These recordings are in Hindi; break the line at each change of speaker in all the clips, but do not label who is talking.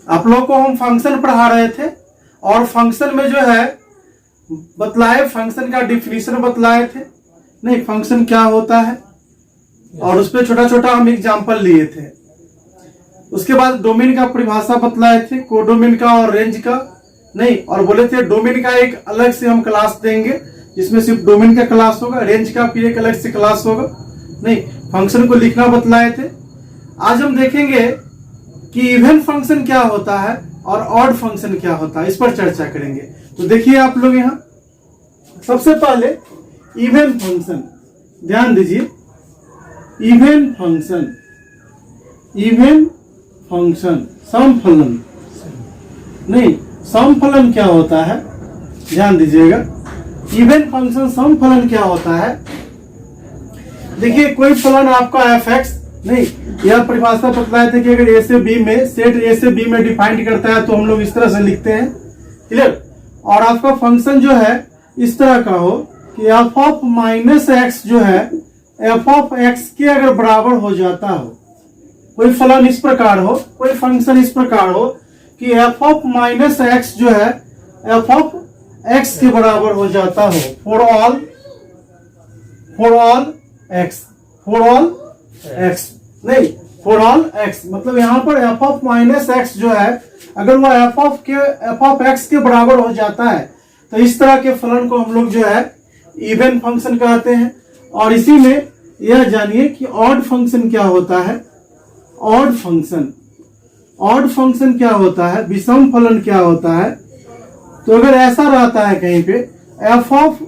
आप लोगों को हम फंक्शन पढ़ा रहे थे और फंक्शन में जो है बतलाए, फंक्शन का डिफिनीशन बतलाए थे, नहीं फंक्शन क्या होता है, और उस पर छोटा छोटा हम एग्जाम्पल लिए थे। उसके बाद डोमेन का परिभाषा बतलाए थे, कोडोमेन का और रेंज का, नहीं, और बोले थे डोमेन का एक अलग से हम क्लास देंगे जिसमें सिर्फ डोमेन का क्लास होगा, रेंज का फिर एक अलग से क्लास होगा, नहीं, फंक्शन को लिखना बतलाए थे। आज हम देखेंगे कि इवन फंक्शन क्या होता है और ऑड फंक्शन क्या होता है, इस पर चर्चा करेंगे। तो देखिए आप लोग यहाँ सबसे पहले इवन फंक्शन, ध्यान दीजिए, इवन फंक्शन, इवन फंक्शन सम फलन, नहीं सम फलन क्या होता है, ध्यान दीजिएगा, इवन फंक्शन सम फलन क्या होता है। देखिए कोई फलन आपका एफ एक्स, नहीं, यह परिभाषा बतलाए थे कि अगर ए से बी में, सेट ए से बी में डिफाइंड करता है तो हम लोग इस तरह से लिखते हैं, क्लियर। और आपका फंक्शन जो है इस तरह का हो कि एफ ऑफ माइनस एक्स जो है एफ ऑफ एक्स के अगर बराबर हो जाता हो, कोई फलन इस प्रकार हो, कोई फंक्शन इस प्रकार हो कि एफ ऑफ माइनस एक्स जो है एफ ऑफ एक्स के बराबर हो जाता हो for all x, for all x, नहीं फॉर ऑल एक्स, मतलब यहाँ पर एफ ऑफ माइनस एक्स जो है अगर वो एफ ऑफ एक्स के बराबर हो जाता है तो इस तरह के फलन को हम लोग जो है इवन फंक्शन कहते हैं। और इसी में यह जानिए कि ऑड फंक्शन क्या होता है, ऑड फंक्शन, ऑड फंक्शन क्या होता है, विषम फलन क्या होता है। तो अगर ऐसा रहता है कहीं पे एफ ऑफ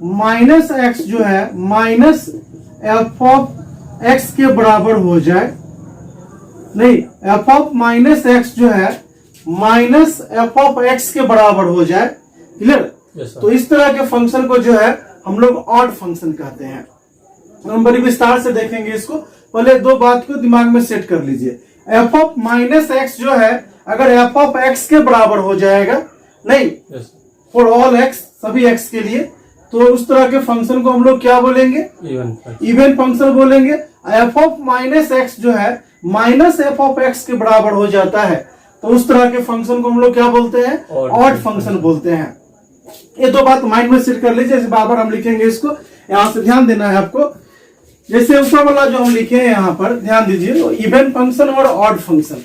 माइनस एक्स जो है माइनस एफ ऑफ एक्स के बराबर हो जाए, नहीं एफ ऑफ माइनस एक्स जो है माइनस एफ ऑफ एक्स के बराबर हो जाए, क्लियर। तो इस तरह के फंक्शन को जो है हम लोग ऑड फंक्शन कहते हैं। हम बड़ी विस्तार से देखेंगे इसको, पहले दो बात को दिमाग में सेट कर लीजिए। एफ ऑफ माइनस एक्स जो है अगर एफ ऑफ एक्स के बराबर हो जाएगा, नहीं फॉर ऑल एक्स, सभी एक्स के लिए, तो उस तरह के फंक्शन को हम लोग क्या बोलेंगे, इवन फंक्शन बोलेंगे। एफ ऑफ माइनस एक्स जो है माइनस एफ ऑफ एक्स के बराबर हो जाता है तो उस तरह के फंक्शन को हम लोग क्या बोलते हैं, ऑड फंक्शन बोलते हैं। ये दो बात माइंड में सेट कर लीजिए, जैसे बार बार हम लिखेंगे इसको, यहां से ध्यान देना है आपको। जैसे ऊपर वाला जो हम लिखे हैं यहाँ पर ध्यान दीजिए, इवन फंक्शन और ऑड फंक्शन।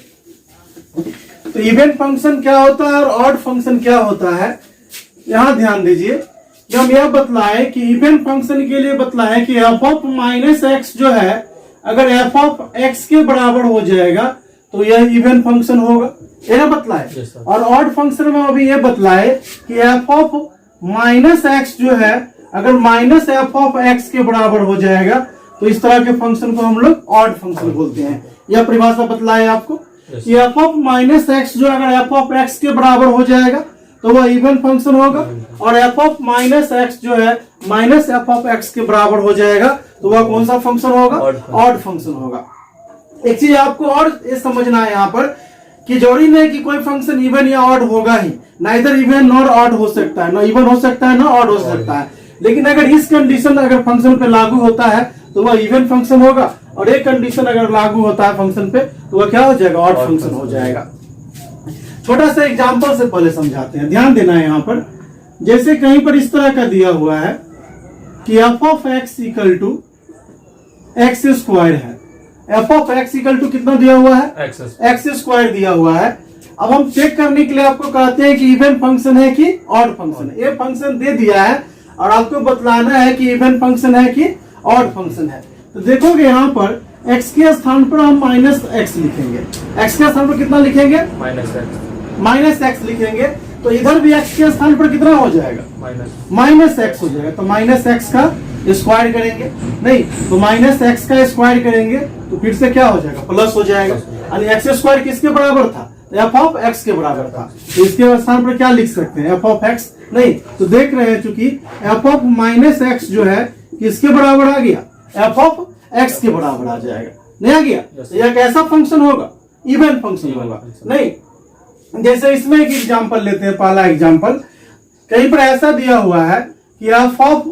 तो इवन फंक्शन क्या होता है और ऑड फंक्शन क्या होता है, यहां ध्यान दीजिए कि हम यह बतलाएं कि इवन फंक्शन के लिए बतलाएं कि एफ ऑफ माइनस एक्स जो है अगर एफ ऑफ एक्स के बराबर हो जाएगा तो यह इवन फंक्शन होगा, यह बतलाए। और ऑड फंक्शन में अभी यह बतलाए कि एफ ऑफ माइनस एक्स जो है अगर माइनस एफ ऑफ एक्स के बराबर हो जाएगा तो इस तरह के फंक्शन को हम लोग ऑड फंक्शन बोलते हैं। यह परिभाषा बतलाए आपको कि एफ ऑफ माइनस एक्स जो अगर एफ ऑफ एक्स के बराबर हो जाएगा तो वह इवन फंक्शन होगा, और एफ ऑफ माइनस एक्स जो है माइनस एफ ऑफ एक्स के बराबर हो जाएगा तो वह कौन सा फंक्शन होगा, ऑड फंक्शन होगा। एक चीज आपको और ये समझना है यहाँ पर कि जरूरी नहीं कि कोई फंक्शन इवन या ऑड होगा ही, ना इधर इवन नॉर ऑड हो सकता है, ना इवन हो सकता है ना ऑड हो सकता है। लेकिन अगर इस कंडीशन अगर फंक्शन पे लागू होता है तो वह इवन फंक्शन होगा, और एक कंडीशन अगर लागू होता है फंक्शन पे तो वह क्या हो जाएगा, ऑड फंक्शन हो जाएगा। छोटा सा एग्जांपल से पहले समझाते हैं, ध्यान देना है यहाँ पर। जैसे कहीं पर इस तरह का दिया हुआ है कि f of x equal to x square है, f of x equal to कितना दिया हुआ है, एक्स स्क्वायर दिया हुआ है। अब हम चेक करने के लिए आपको कहते हैं कि इवन फंक्शन है कि ऑड फंक्शन है। ये फंक्शन दे दिया है और आपको बतलाना है कि इवन फंक्शन है कि ऑड फंक्शन है। तो देखोगे यहाँ पर x के स्थान पर हम माइनस एक्स लिखेंगे, x के स्थान पर कितना लिखेंगे, माइनस एक्स लिखेंगे। तो इधर भी x के स्थान पर कितना हो जाएगा, माइनस एक्स हो जाएगा। तो माइनस एक्स का स्क्वायर करेंगे, नहीं तो माइनस एक्स का स्क्वायर करेंगे तो फिर से क्या हो जाएगा, प्लस हो जाएगा। यानी एक्स स्क्वायर किसके बराबर था, एफ ऑफ एक्स के बराबर था। तो इसके स्थान पर क्या लिख सकते हैं, एफ ऑफ एक्स, नहीं तो देख रहे हैं चूंकि एफ ऑफ माइनस एक्स जो है किसके बराबर आ गया, एफ ऑफ एक्स के बराबर आ जाएगा, नहीं आ गया। तो यह कैसा फंक्शन होगा, इवन फंक्शन होगा। नहीं जैसे इसमें एक एग्जांपल लेते हैं, पहला एग्जांपल कहीं पर ऐसा दिया हुआ है कि f of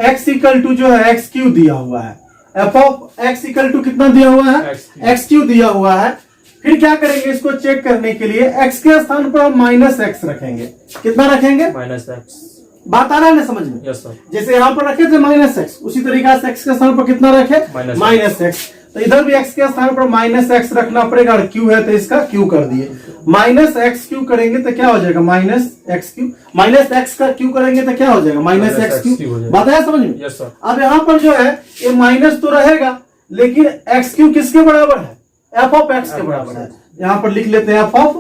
x equal to जो है एक्स क्यू दिया हुआ है, f of x equal to कितना दिया हुआ है, एक्स क्यू दिया हुआ है। फिर क्या करेंगे, इसको चेक करने के लिए x के स्थान पर हम माइनस एक्स रखेंगे। कितना रखेंगे?
Minus x.
बात आ रहा है ना समझ में?
Yes sir.
जैसे यहाँ पर रखे थे माइनस एक्स, उसी तरीका से x के स्थान पर कितना रखे? Minus x. तो इधर भी x के स्थान पर माइनस एक्स रखना पड़ेगा, और q है तो इसका q कर दिए। माइनस एक्स क्यू करेंगे तो क्या हो जाएगा? Minus x Q. Minus x का क्यू करेंगे तो क्या हो जाएगा? Minus x Q. बात है समझ में?
Yes sir.
अब यहाँ पर जो है ये माइनस तो रहेगा, लेकिन एक्स क्यू किसके बराबर है? एफ ऑफ एक्स के बराबर है। यहाँ पर लिख लेते हैं एफ ऑफ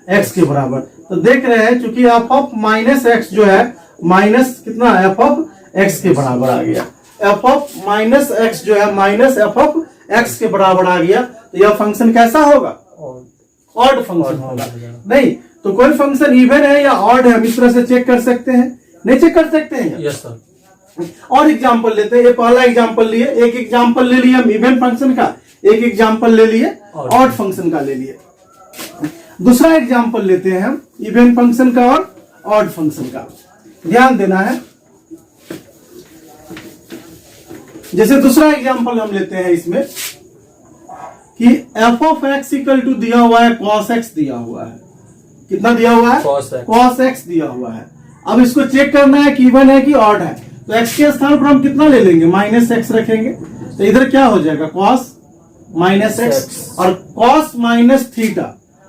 एक्स के बराबर। तो देख रहे हैं चूंकि एफ ऑफ माइनस एक्स जो है माइनस कितना? एफ ऑफ एक्स के बराबर आ गया। एफ ऑफ माइनस एक्स जो है माइनस एफ ऑफ एक्स के बराबर आ गया। तो यह फंक्शन कैसा होगा? ऑड फंक्शन होगा। नहीं तो कोई फंक्शन इवन है या ऑड है हम इस तरह से चेक कर सकते हैं? नहीं चेक कर सकते हैं?
Yes sir.
और एग्जांपल लेते हैं। ये पहला एग्जांपल लिए, एक एग्जांपल ले लिया हम इवन फंक्शन का, एक एग्जांपल ले लिए ऑड फंक्शन का ले लिए। दूसरा एग्जांपल लेते हैं हम इवन फंक्शन का और ऑड फंक्शन का। ध्यान देना है। जैसे दूसरा एग्जांपल हम लेते हैं इसमें कि f of x equal to दिया हुआ है कॉस एक्स दिया हुआ है। कितना दिया हुआ है? कॉस एक्स दिया हुआ है। अब इसको चेक करना है कि इवन है कि ऑड है। तो एक्स के स्थान पर हम कितना ले लेंगे? माइनस एक्स रखेंगे। तो इधर क्या हो जाएगा? कॉस माइनस एक्स और cos minus theta.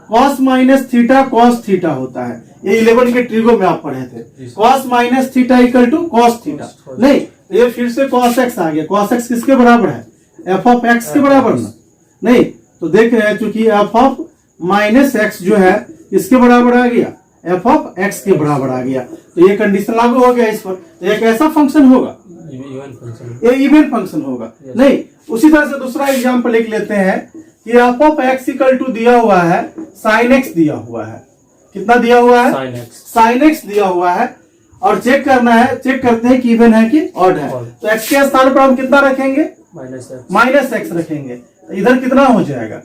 Cos minus theta cos theta होता है। ये 11 के ट्रिगो में आप पढ़े थे। Cos minus theta equal to cos theta. नहीं ये फिर से कॉस एक्स आ गया। कॉस एक्स किसके बराबर है? एफ ऑफ एक्स के बराबर ना? नहीं तो देख रहे हैं चूंकि एफ ऑफ माइनस एक्स जो है इसके बराबर आ गया, एफ ऑफ एक्स के बराबर आ गया। तो ये कंडीशन लागू हो गया इस पर। तो ये कैसा फंक्शन होगा? ये इवन फंक्शन होगा। नहीं उसी तरह से दूसरा एग्जांपल लिख लेते हैं कि f of x equal to दिया हुआ है साइन एक्स दिया हुआ है। कितना दिया हुआ है? साइन एक्स दिया हुआ है। और चेक करना है, चेक करते हैं कि इवन है कि ऑड है। तो एक्स के स्थान पर हम कितना रखेंगे? माइनस एक्स रखेंगे। तो इधर कितना हो जाएगा?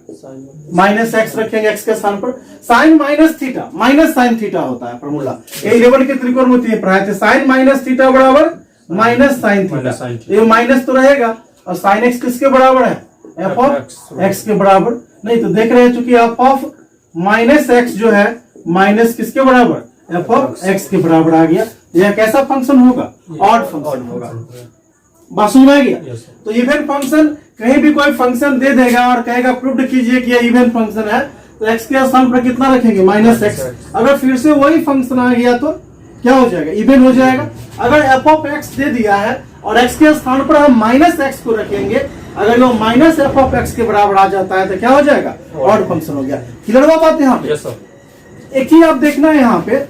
माइनस एक्स रखेंगे एक्स के स्थान पर। Sine minus theta, minus sine theta होता है फॉर्मूला। 11 के त्रिकोणमिति पढ़ाए थे। साइन माइनस थीटा बराबर माइनस साइन थीटा। ये माइनस तो रहेगा और साइन एक्स किसके बराबर है? एफ ऑफ एक्स के बराबर। नहीं तो देख रहे हैं चूंकि एफ ऑफ माइनस एक्स जो है माइनस किसके बराबर? एफ ऑफ एक्स के बराबर आ गया। यह कैसा फंक्शन होगा? ऑड फंक्शन होगा। बात समझ में आ गया? तो इवन फंक्शन कहीं भी कोई फंक्शन दे देगा और कहेगा प्रूव कीजिए कि यह इवन फंक्शन है, तो एक्स के स्थान पर कितना रखेंगे? Minus x. अगर फिर से वही फंक्शन आ गया तो क्या हो जाएगा? इवन हो जाएगा। अगर एफ ऑफ एक्स दे दिया है और एक्स के स्थान पर हम माइनस एक्स को रखेंगे, अगर वो माइनस एफ ऑफ एक्स के बराबर आ जाता है तो क्या हो जाएगा? ऑड फंक्शन हो गया। क्लियर हुआ बात यहाँ पे? एक चीज आप देखना है यहाँ पे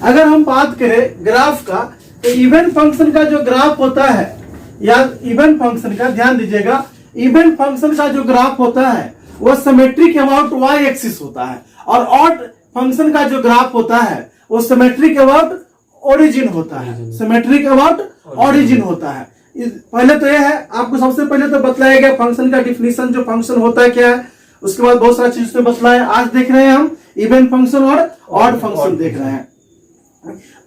अगर हम बात करें ग्राफ का, तो इवन फंक्शन का जो ग्राफ होता है या इवन फंक्शन का ध्यान दीजिएगा, इवन फंक्शन का जो ग्राफ होता है वो सिमेट्रिक अबाउट वाई एक्सिस होता है, और ऑड फंक्शन का जो ग्राफ होता है वो सिमेट्रिक अबाउट ओरिजिन होता है। सिमेट्रिक अबाउट ओरिजिन होता है। पहले तो यह है, आपको सबसे पहले तो बतलाया गया फंक्शन का डिफिनीशन, जो फंक्शन होता है क्या है। उसके बाद बहुत सारा चीज उसमें बतलाया। आज देख रहे हैं हम इवन फंक्शन और ऑड फंक्शन देख रहे हैं।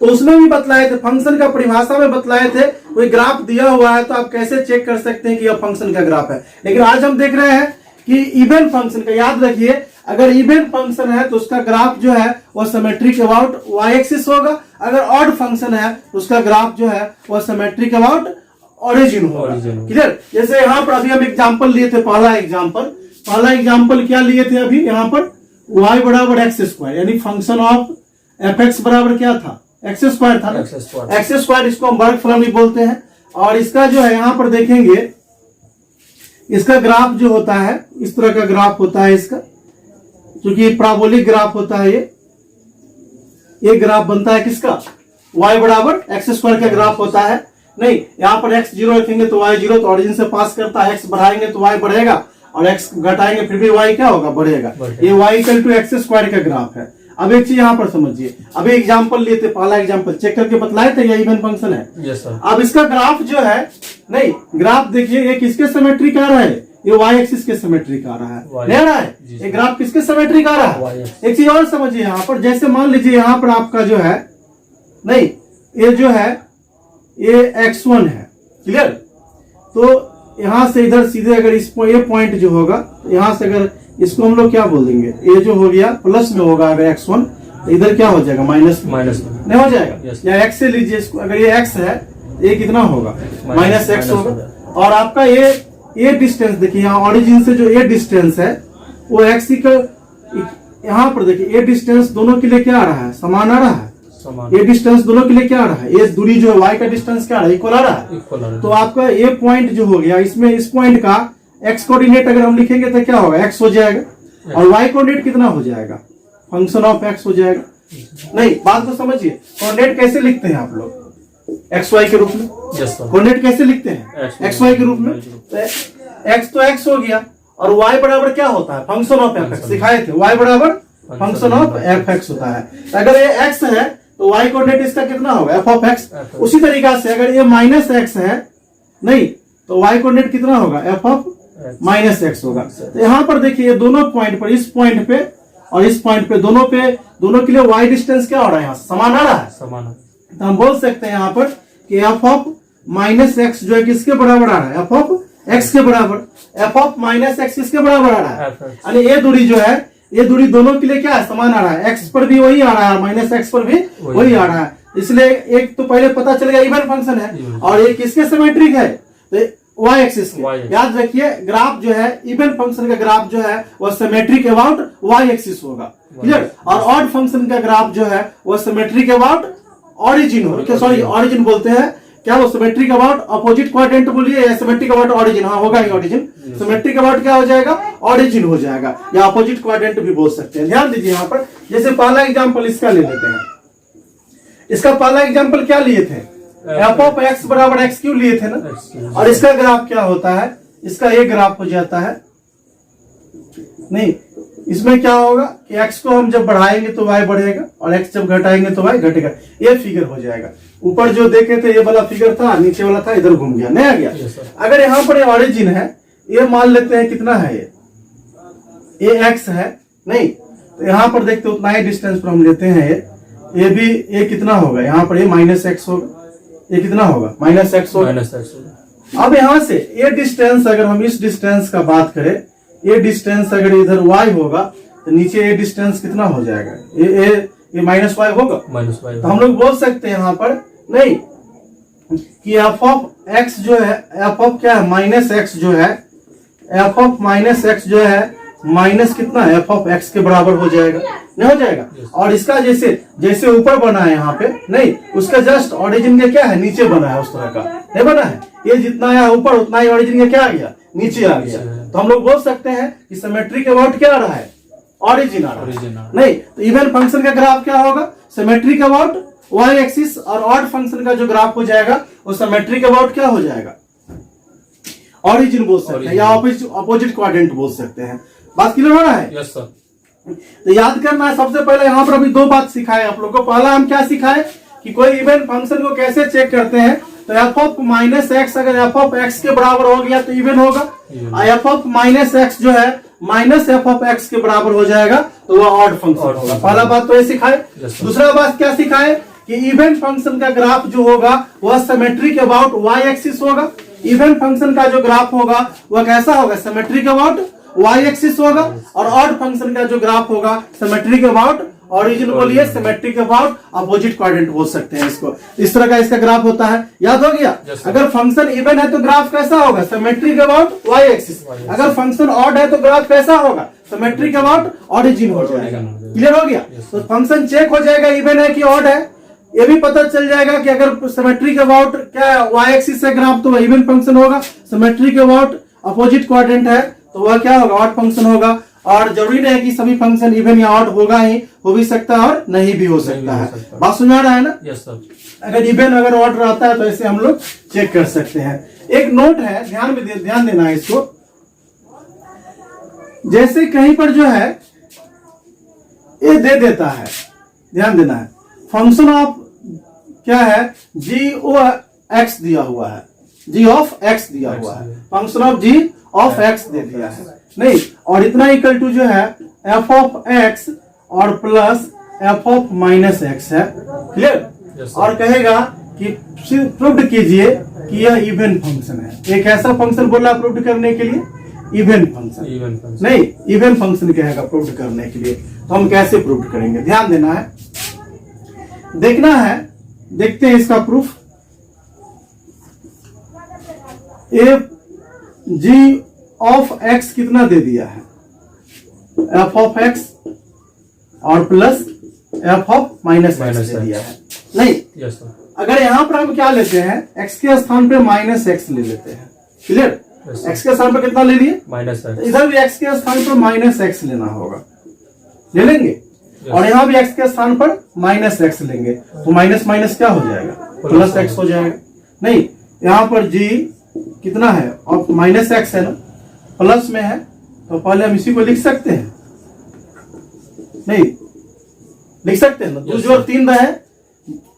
तो उसमें भी बतलाए थे, फंक्शन का परिभाषा में बतलाए थे, कोई ग्राफ दिया हुआ है तो आप कैसे चेक कर सकते हैं कि यह फंक्शन का ग्राफ है। लेकिन आज हम देख रहे हैं कि इवन फंक्शन का, याद रखिए अगर इवन फंक्शन है तो उसका ग्राफ जो है वो सिमेट्रिक अबाउट वाई एक्सिस होगा। अगर ऑड फंक्शन है तो उसका ग्राफ जो है वो सिमेट्रिक अबाउट ओरिजिन होगा। क्लियर? जैसे यहाँ पर अभी हम एग्जांपल लिए थे, पहला एग्जांपल क्या लिए थे अभी यहाँ पर? y बराबर एक्स स्क्वायर, यानी फंक्शन ऑफ एफ एक्स बराबर क्या था? एक्स स्क्वायर था ना। एक्स स्क्वायर इसको हम वर्ग फलन भी बोलते हैं। और इसका जो है यहाँ पर देखेंगे, इसका ग्राफ जो होता है इस तरह का ग्राफ होता है इसका, क्योंकि पैराबोलिक ग्राफ होता है ये ग्राफ बनता है किसका? y बराबर एक्स स्क्वायर का ग्राफ होता है। नहीं यहाँ पर x 0 रखेंगे तो y 0 तो ऑरिजिन से पास करता है, x बढ़ाएंगे तो y बढ़ेगा और x घटाएंगे फिर भी y क्या होगा? बढ़ेगा। ये y equal to x square का ग्राफ है। अब एक चीज यहाँ पर समझिए, अभी एग्जांपल लिए थे, पहला एग्जांपल चेक करके बतलाए थे, ये इवन फंक्शन है।
Yes sir.
अब इसका ग्राफ जो है, नहीं ग्राफ देखिए ये किसके सिमेट्रिक आ रहा है? ये वाई एक्सिस के सिमेट्रिक आ रहा है। ले रहा है ये ग्राफ किसके सिमेट्रिक आ रहा है? एक चीज और समझिए यहाँ पर, जैसे मान लीजिए यहाँ पर आपका जो है, नहीं ये जो है ये x1 है। क्लियर? तो यहां से इधर सीधे अगर इस ये पॉइंट जो होगा, यहां से अगर इसको हम लोग क्या बोल देंगे, ये जो हो गया प्लस में होगा अगर x1, तो इधर क्या हो जाएगा माइनस में नहीं हो जाएगा। या x से लीजिए इसको, अगर ये x है ये कितना होगा माइनस x होगा। और आपका ये डिस्टेंस देखिए, यहाँ ओरिजिन से जो ये डिस्टेंस है वो x यहाँ पर देखिए, ये डिस्टेंस दोनों के लिए क्या आ रहा है, समान आ रहा है। ये डिस्टेंस दोनों के लिए क्या आ रहा है, ये दूरी जो है y का डिस्टेंस क्या आ रहा है, इक्वल आ रहा है। तो आपका ये पॉइंट जो हो गया, इसमें इस पॉइंट का x कोऑर्डिनेट अगर हम लिखेंगे तो क्या होगा, x हो जाएगा। और y कोऑर्डिनेट कितना हो जाएगा, फंक्शन ऑफ x हो जाएगा। नहीं, बात तो समझिए, कोऑर्डिनेट कैसे लिखते हैं आप लोग, xy के रूप में। कोऑर्डिनेट कैसे लिखते हैं, xy के रूप में। तो x तो x हो गया, और y बराबर क्या होता है, फंक्शन ऑफ fx सिखाए थे, y बराबर फंक्शन ऑफ fx होता है। तो अगर ये x है तो y कोऑर्डिनेट इसका कितना होगा, f ऑफ x। उसी तरीका से अगर ये माइनस x है, नहीं तो y कोऑर्डिनेट कितना होगा, f ऑफ माइनस x होगा। तो यहाँ पर देखिए, ये दोनों पॉइंट पर, इस पॉइंट पे और इस पॉइंट पे, दोनों के लिए y डिस्टेंस क्या हो रहा है, यहाँ समान आ रहा है। तो हम बोल सकते हैं यहाँ पर कि f ऑफ माइनस x जो है किसके बराबर आ रहा है, f ऑफ x के बराबर। f ऑफ माइनस x किसके बराबर आ रहा है, यानी ये दूरी जो है, ये दूरी दोनों के लिए क्या है, समान आ रहा है। x पर भी वही आ रहा है, माइनस x पर भी वही आ रहा है। इसलिए एक तो पहले पता चल गया इवन फंक्शन है, और ये किसके सिमेट्रिक है, तो y एक्सिस के। याद रखिए, ग्राफ जो है, इवन फंक्शन का ग्राफ जो है वो सिमेट्रिक अबाउट y एक्सिस होगा, क्लियर। और ऑड फंक्शन का ग्राफ जो है वो सिमेट्रिक अबाउट ऑरिजिन होगा, सॉरी ऑरिजिन बोलते हैं क्या, वो सिमेट्रिक अबाउट अपोजिट क्वाड्रेंट बोलिए, या सिमेट्रिक अबाउट ऑरिजिन, हाँ होगा ही ऑरिजिन। सिमेट्रिक अबाउट क्या हो जाएगा, ऑरिजिन हो जाएगा, या अपोजिट क्वाड्रेंट भी बोल सकते हैं। ध्यान दीजिए यहाँ पर, जैसे पहला एग्जांपल इसका ले लेते हैं। इसका पहला एग्जांपल क्या लिए थे, f ऑफ x बराबर x क्यों लिए थे ना। और इसका ग्राफ क्या होता है, इसका ये ग्राफ हो जाता है, नहीं इसमें क्या होगा कि x को हम जब बढ़ाएंगे तो y बढ़ेगा, और x जब घटाएंगे तो y घटेगा। ये फिगर हो जाएगा। ऊपर जो देखे थे ये वाला फिगर था, नीचे वाला था, इधर घूम गया, नहीं आ गया। अगर यहाँ पर ये ऑरिजिन है, ये मान लेते हैं कितना है, ये x है, नहीं तो यहाँ पर देखते उतना ही डिस्टेंस पर हम लेते हैं, ये भी ये कितना होगा, यहाँ पर ये माइनस x होगा, ये कितना होगा माइनस x होगा। अब यहाँ से ये डिस्टेंस, अगर हम इस डिस्टेंस का बात करें, ये डिस्टेंस अगर इधर y होगा तो नीचे ये डिस्टेंस कितना हो जाएगा, ये माइनस y होगा। तो हम लोग बोल सकते हैं यहाँ पर, नहीं कि f ऑफ x जो है, f ऑफ क्या है माइनस x जो है, f ऑफ माइनस x जो है माइनस कितना है, f ऑफ x के बराबर हो जाएगा, नहीं हो जाएगा। और इसका जैसे ऊपर बना है यहाँ पे, नहीं उसका जस्ट ऑरिजिन का क्या है, नीचे बना है, उस तरह का नहीं बना है। ये जितना है ऊपर उतना ही ऑरिजिन का क्या आ गया, नीचे आ गया। तो हम लोग बोल सकते हैं कि सिमेट्रिक अबाउट क्या आ रहा है, ऑरिजिन आ रहा है। नहीं तो इवन फंक्शन का ग्राफ क्या होगा, सिमेट्रिक अबाउट y एक्सिस, और ऑड फंक्शन का जो ग्राफ हो जाएगा वो सिमेट्रिक अबाउट क्या हो जाएगा, ऑरिजिन बोल सकते हैं, या अपोजिट क्वाड्रेंट बोल सकते हैं। बात क्लियर हो रहा है।
Yes sir.
तो याद करना है, सबसे पहले यहाँ पर अभी दो बात सिखाए आप लोग को। पहला हम क्या सिखाए कि कोई इवन फंक्शन को कैसे चेक करते हैं। तो f ऑफ माइनस एक्स अगर f ऑफ x के बराबर हो गया तो इवन होगा, और f ऑफ माइनस एक्स जो है माइनस f ऑफ x के बराबर हो जाएगा तो वह ऑड फंक्शन होगा। पहला बात तो ये सिखाए। दूसरा बात क्या सिखाए कि इवन फंक्शन का ग्राफ जो होगा वह सिमेट्रिक अबाउट y एक्सिस होगा। इवन फंक्शन का जो ग्राफ होगा वह कैसा होगा, सिमेट्रिक अबाउट y एक्सिस होगा। और ऑड फंक्शन का जो ग्राफ होगा सिमेट्रिक अबाउट ऑरिजिन बोलिए, सिमेट्रिक अबाउट अपोजिट क्वाड्रेंट बोल सकते हैं इसको। इस तरह का इसका ग्राफ होता है, याद हो गया। अगर फंक्शन इवन है तो ग्राफ कैसा होगा, सिमेट्रिक अबाउट y एक्सिस। अगर फंक्शन ऑड है तो ग्राफ कैसा होगा, सिमेट्रिक अबाउट ऑरिजिन हो जाएगा। क्लियर हो गया। तो फंक्शन चेक हो जाएगा इवन है कि ऑड है, ये भी पता चल जाएगा कि अगर सिमेट्रिक अबाउट क्या y एक्सिस है ग्राफ तो इवन फंक्शन होगा, सिमेट्रिक अबाउट अपोजिट क्वाड्रेंट है तो वह क्या होगा, ऑड फंक्शन होगा। और जरूरी नहीं है कि सभी फंक्शन इवन या ऑड होगा ही, हो भी सकता है और नहीं भी हो सकता है। बात समझ आ रहा है ना।
Yes sir.
अगर इवन अगर ऑड रहता है तो ऐसे हम लोग चेक कर सकते हैं। एक नोट है, ध्यान देना है इसको। जैसे कहीं पर जो है ये दे देता है, ध्यान देना है, फंक्शन ऑफ क्या है, जी ओ एक्स दिया हुआ है, जी ऑफ एक्स दिया हुआ है, function of g of x दे दिया है, नहीं और इतना इक्वल टू जो है एफ ऑफ एक्स और plus f of minus x है। क्लियर। और कहेगा कि प्रूव कीजिए कि यह इवन फंक्शन है। एक ऐसा फंक्शन बोला प्रूव करने के लिए इवन फंक्शन, नहीं इवन फंक्शन कहेगा प्रूव करने के लिए। तो हम कैसे प्रूव करेंगे, ध्यान देना है, देखना है, देखते हैं इसका proof. F g of x कितना दे दिया है, एफ ऑफ एक्स और plus f of minus x दे दिया है। नहीं
यस सर,
अगर यहां पर हम क्या लेते हैं, एक्स के स्थान पे माइनस एक्स ले लेते हैं, क्लियर। एक्स के स्थान पर कितना ले लिए,
माइनस एक्स,
इधर भी एक्स के स्थान पर माइनस एक्स लेना होगा, ले लेंगे। और यहाँ भी एक्स के स्थान पर माइनस एक्स लेंगे, तो माइनस माइनस क्या हो जाएगा, प्लस एक्स हो जाएगा। नहीं यहाँ पर जी कितना है, और माइनस एक्स है ना, प्लस में है, तो पहले हम इसी को लिख सकते हैं, नहीं लिख सकते हैं ना, 2 जोड़ 3 रहे,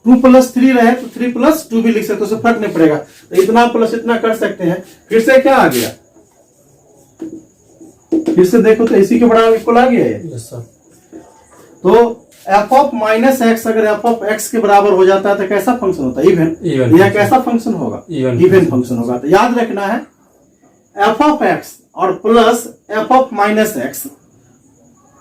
2 प्लस 3 रहे तो 3 प्लस 2 भी लिख सकते, उससे फर्क नहीं पड़ेगा। तो इतना प्लस इतना कर सकते हैं। फिर से क्या आ गया, फिर से देखो तो इसी के बराबर इक्वल आ गया है।
यस सर,
तो एफ ऑफ माइनस एक्स अगर एफ ऑफ एक्स के बराबर हो जाता है तो कैसा फंक्शन होता है, इवन। यह कैसा फंक्शन होगा, इवन फंक्शन होगा। तो याद रखना है एफ ऑफ एक्स और plus f of minus x,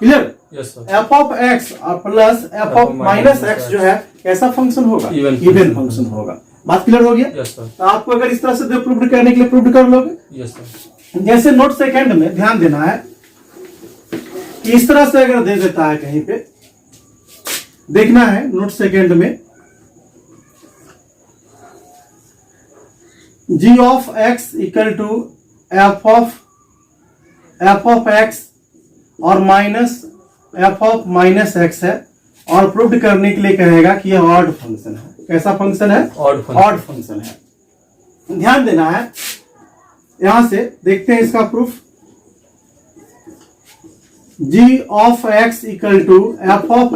clear.
Yes sir,
f of x और plus f of minus x जो है कैसा फंक्शन होगा, इवन फंक्शन होगा। बात क्लियर हो गया।
यस सर,
तो आपको अगर इस तरह से प्रूव करने के लिए प्रूव कर लोगे।
यस सर,
जैसे नोट सेकंड में ध्यान देना है कि इस तरह से अगर दे देता है कहीं पे, देखना है नोट सेकंड में g of x equal to f of x और minus f of minus x है, और प्रूव करने के लिए कहेगा कि यह ऑड फंक्शन है। कैसा फंक्शन है, ऑड फंक्शन है। ध्यान देना है, यहां से देखते हैं इसका proof. G of x equal to f of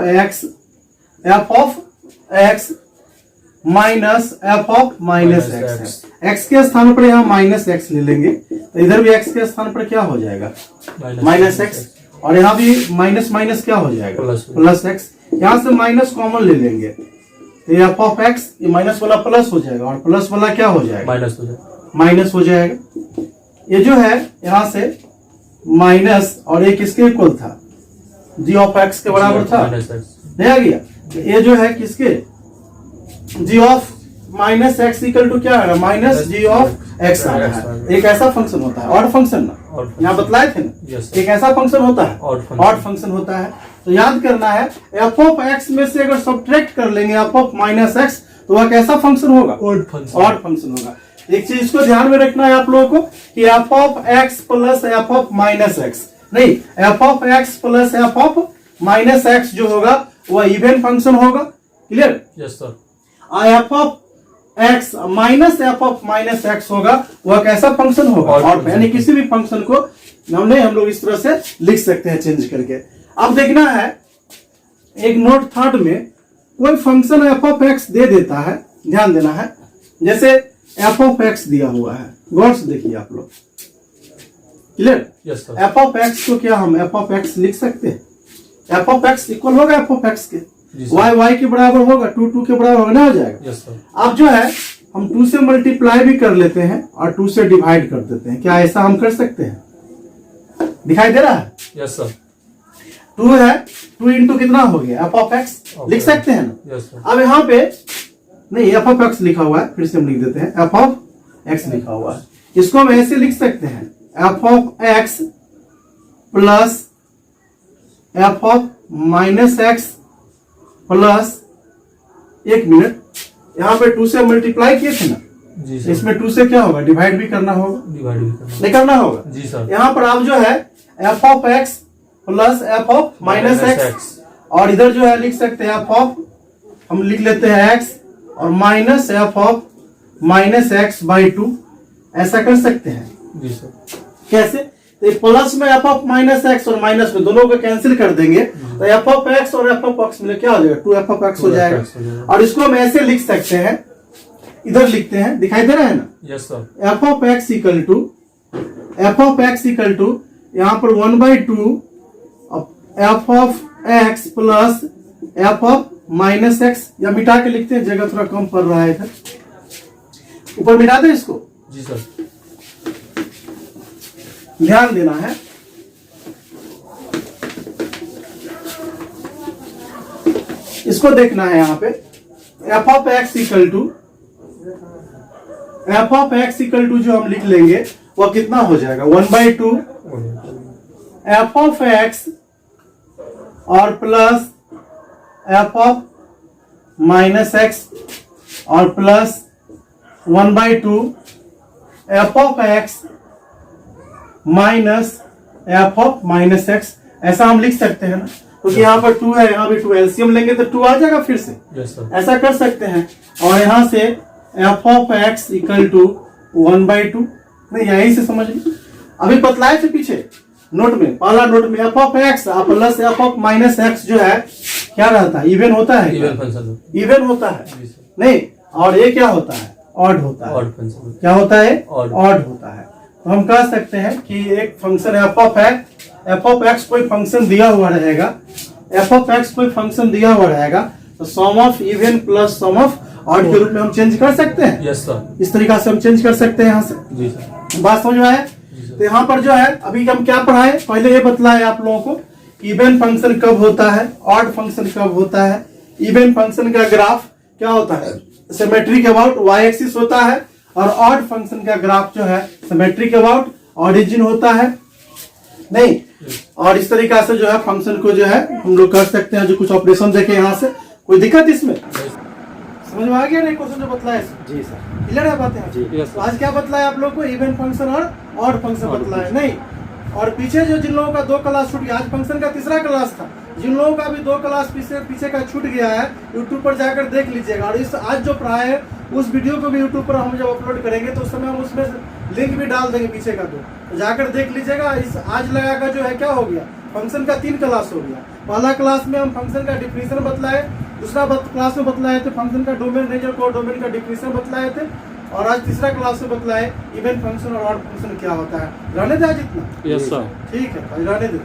x minus f of minus x है। एक्स के स्थान पर यहाँ माइनस एक्स ले लेंगे, तो इधर भी एक्स के स्थान पर क्या हो जाएगा, माइनस एक्स, और यहाँ भी माइनस माइनस क्या हो जाएगा, प्लस एक्स। यहाँ से माइनस कॉमन ले लेंगे, तो एफ ऑफ एक्स ये माइनस वाला प्लस हो जाएगा, और प्लस वाला क्या हो जाएगा, माइनस हो जाएगा। ये जो है यहाँ से माइनस, और एक किसके इक्वल था, जी ऑफ एक्स के बराबर था, नहीं आ गया। ये जो है किसके, g of minus x equal to क्या है, माइनस जी ऑफ एक्स आ रहा है। एक ऐसा फंक्शन होता है, ऑड फंक्शन ना, यहाँ बतलाए थे ना, एक ऐसा फंक्शन होता है, ऑड फंक्शन होता है। तो याद करना है एफ ऑफ एक्स में से अगर सब्ट्रैक्ट कर लेंगे एफ ऑफ माइनस एक्स, तो वह कैसा फंक्शन होगा, ऑड फंक्शन होगा। एक चीज को ध्यान में रखना है आप लोगों को कि f of x plus f of minus x, नहीं f of x plus f of minus x जो होगा वह इवन फंक्शन होगा, clear.
Yes sir,
f of x minus f of minus x होगा, वह कैसा फंक्शन होगा, ऑड। यानी किसी भी फंक्शन को हम लोग इस तरह से लिख सकते हैं चेंज करके। अब देखना है एक नोट थर्ड में कोई फंक्शन एफ ऑफ एक्स दे देता है, ध्यान देना है। जैसे एफ ऑफ एक्स दिया हुआ है, गौर से देखिए आप लोग, clear.
Yes sir,
f of x को क्या हम एफ ऑफ एक्स लिख सकते हैं, एफ ऑफ एक्स इक्वल होगा एफ ऑफ एक्स के, वाई वाई के बराबर होगा, 2 2 के बराबर होगा, ना हो जाएगा।
यस सर,
अब जो है हम 2 से मल्टीप्लाई भी कर लेते हैं और 2 से डिवाइड कर देते हैं, क्या ऐसा हम कर सकते हैं, दिखाई दे रहा है।
यस सर,
2 है, 2 इंटू कितना हो गया, एफ ऑफ एक्स लिख सकते हैं ना।
यस सर,
अब यहाँ पे नहीं एफ ऑफ एक्स लिखा हुआ है, फिर से हम लिख देते हैं एफ ऑफ एक्स लिखा हुआ है, इसको हम ऐसे लिख सकते हैं F of x plus f of minus x plus, एक मिनट, यहाँ पे 2 से मल्टीप्लाई किए थे ना,
जी सर,
इसमें 2 से क्या होगा, डिवाइड भी करना होगा, नहीं करना होगा।
जी सर,
यहाँ पर आप जो है f of x plus f of minus x, और इधर जो है लिख सकते हैं एफ ऑफ, हम लिख लेते हैं एक्स और minus f of minus x by 2, ऐसा कर सकते हैं।
जी सर,
कैसे, तो प्लस में एफ ऑफ माइनस एक्स और माइनस में दोनों को कैंसिल कर देंगे, तो एफ ऑफ एक्स और एफ ऑफ एक्स में क्या हो जाएगा, 2 एफ ऑफ एक्स हो जाएगा। और इसको हम ऐसे लिख सकते हैं, इधर लिखते हैं, दिखाई दे रहा है ना।
Yes sir,
f of x equal to यहाँ पर 1/2 f of x plus f of minus x, या मिटा के लिखते हैं, जगह थोड़ा कम पड़ रहा है इधर, ऊपर मिटा दे इसको।
जी सर,
ध्यान देना है। इसको देखना है यहाँ पे f of x equal to जो हम लिख लेंगे वह कितना हो जाएगा 1/2 एफ ऑफ एक्स और plus f of minus x और plus 1/2 f of x minus f of minus x. ऐसा हम लिख सकते हैं ना, क्योंकि यहाँ पर 2 है, यहाँ भी 2 एलसीएम लेंगे तो 2 आ जाएगा फिर से। ऐसा कर सकते हैं। और यहाँ से f of x equal to 1/2, नहीं यहीं से समझ लीजिए। अभी बतलाए थे पीछे नोट में, पहला नोट में F of x plus f of minus x जो है क्या रहता है, इवन होता है, इवन होता है नहीं। और ये क्या होता है, ऑड होता है। क्या होता है, ऑड होता है। तो हम कह सकते हैं कि एक फंक्शन एफ ऑफ एक्स कोई फंक्शन दिया हुआ रहेगा, एफ ऑफ एक्स कोई फंक्शन दिया हुआ रहेगा तो sum of even plus sum of odd के रूप में हम चेंज कर सकते हैं।
यस सर,
इस तरीका से हम चेंज कर सकते हैं यहाँ से।
जी सर,
बात समझ में आया। तो यहाँ पर जो है अभी हम क्या पढ़ाए, पहले ये बतलाए आप लोगों को इवन फंक्शन कब होता है, ऑड फंक्शन कब होता है। इवन फंक्शन का ग्राफ क्या होता है, सिमेट्रिक अबाउट वाई एक्सिस होता है, और ऑड फंक्शन का ग्राफ जो है सिमेट्रिक अबाउट ऑरिजिन होता है नहीं। और इस तरीका से जो है फंक्शन को जो है हम लोग कर सकते हैं। जो कुछ ऑपरेशन देखे यहाँ से, कोई दिक्कत इसमें समझ में आ गया नहीं क्वेश्चन जो बतलाया? जी सर, क्लियर है बातें जी। तो आज क्या बतलाया आप लोग को, इवन फंक्शन और ऑड फंक्शन बतलाया नहीं। और पीछे जो जिन लोगों का 2 क्लास छूट गया, आज फंक्शन का 3रा क्लास था, जिन लोगों का भी 2 क्लास पीछे का छूट गया है यूट्यूब पर जाकर देख लीजिएगा। और इस आज जो पढ़ाए है उस वीडियो को भी यूट्यूब पर हम जब अपलोड करेंगे तो उस समय हम उसमें लिंक भी डाल देंगे पीछे का, तो जाकर देख लीजिएगा। इस आज लगा का जो है क्या हो गया, फंक्शन का 3 क्लास हो गया। पहला क्लास में हम फंक्शन का डिफिनीशन बतलाए, दूसरा क्लास में बतलाए थे फंक्शन का डोमेन रेंज और डोमेन का डिफिनीशन बतलाए थे, और आज 3रा क्लास में बतलाए इवन फंक्शन और ऑड फंक्शन क्या होता है। रहने दे आज इतना।
यस सर,
ठीक है, रहने दे।